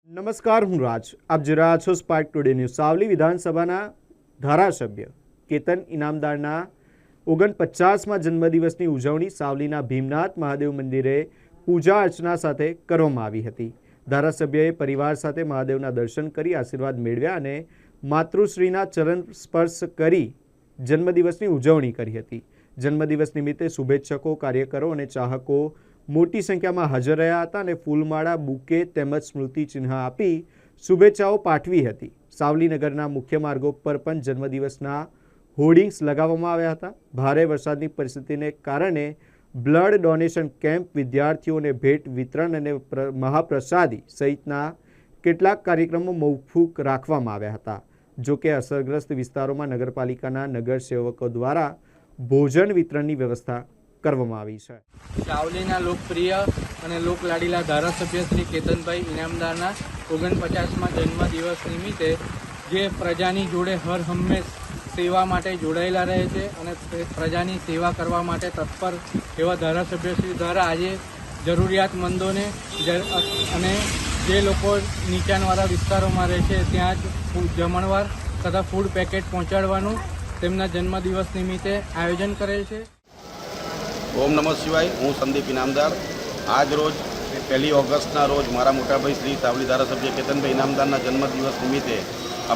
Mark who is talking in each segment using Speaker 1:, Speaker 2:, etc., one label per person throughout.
Speaker 1: નમસ્કાર, હું રાજ. આપ જોઈ રહ્યા છો સ્પાર્ક ટુડે ન્યૂઝ. સાવલી વિધાનસભાના ધારાસભ્ય કેતન ઇનામદારના 49મા જન્મદિવસની ઉજવણી સાવલીના ભીમનાથ મહાદેવ મંદિરે પૂજા અર્ચના સાથે કરવામાં આવી હતી. ધારાસભ્યએ પરિવાર સાથે મહાદેવના દર્શન કરી આશીર્વાદ મેળવ્યા અને માતૃશ્રીના ચરણ સ્પર્શ કરી જન્મદિવસની ઉજવણી કરી હતી. જન્મદિવસ નિમિત્તે શુભેચ્છકો, કાર્યકરો અને ચાહકો મોટી સંખ્યામાં હાજર રહ્યા હતા અને ફૂલમાળા, બુકે તેમજ સ્મૃતિ ચિહ્ન આપી શુભેચ્છાઓ પાઠવી હતી. સાવલી નગરના મુખ્ય માર્ગો પર પણ જન્મદિવસના હોર્ડિંગ્સ લગાવવામાં આવ્યા હતા. ભારે વરસાદની પરિસ્થિતિને કારણે બ્લડ ડોનેશન કેમ્પ, વિદ્યાર્થીઓને ભેટ વિતરણ અને મહાપ્રસાદી સહિતના કેટલાક કાર્યક્રમો મોકૂફ રાખવામાં આવ્યા હતા. જોકે અસરગ્રસ્ત વિસ્તારોમાં નગરપાલિકાના નગરસેવકો દ્વારા ભોજન વિતરણની વ્યવસ્થા કરવામાં આવી છે.
Speaker 2: સાવલીના લોકપ્રિય અને લોકલાડીલા ધારાસભ્ય શ્રી કેતનભાઈ ઇનામદારના 49મા જન્મદિવસ નિમિત્તે જે પ્રજાની જોડે હર હંમેશ સેવા માટે જોડાયેલા રહે છે અને પ્રજાની સેવા કરવા માટે તત્પર એવા ધારાસભ્યશ્રી દ્વારા આજે જરૂરિયાતમંદોને અને જે લોકો નીચાણવાળા વિસ્તારોમાં રહે છે ત્યાં જ જમણવાર તથા ફૂડ પેકેટ પહોંચાડવાનું તેમના જન્મદિવસ નિમિત્તે આયોજન કરેલ છે.
Speaker 3: ઓમ નમઃ શિવાય. હું સંદીપ ઇનામદાર. આજ રોજ 1 ઓગસ્ટના રોજ મારા મોટાભાઈ શ્રી સાવલી ધારાસભ્ય કેતનભાઈ ઇનામદારના જન્મદિવસ નિમિત્તે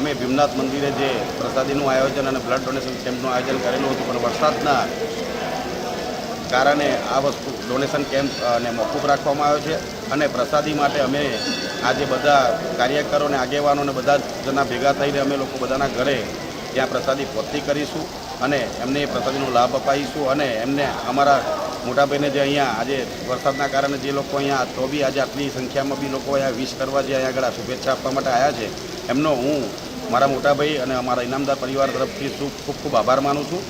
Speaker 3: અમે ભીમનાથ મંદિરે જે પ્રસાદીનું આયોજન અને બ્લડ ડોનેશન કેમ્પનું આયોજન કરેલું હતું, પણ વરસાદના કારણે આ વસ્તુ ડોનેશન કેમ્પ ને મોકૂફ રાખવામાં આવ્યો છે. અને પ્રસાદી માટે અમે આજે બધા કાર્યકરો અને આગેવાનોને બધા જણા ભેગા થઈને અમે લોકો બધાના ઘરે ત્યાં પ્રસાદી પહોંચતી કરીશું અને એમને એ પ્રસાદીનો લાભ અપાવીશું. અને એમને અમારા મોટાભાઈને જે અહીંયા આજે વરસાદના કારણે જે લોકો અહીંયા તો બી આજે આટલી સંખ્યામાં બી લોકો અહીંયા વિશ કરવા જે અહીંયા આગળ શુભેચ્છા આપવા માટે આવ્યા છે, એમનો હું મારા મોટાભાઈ અને અમારા ઇનામદાર પરિવાર તરફથી ખૂબ ખૂબ આભાર માનું છું.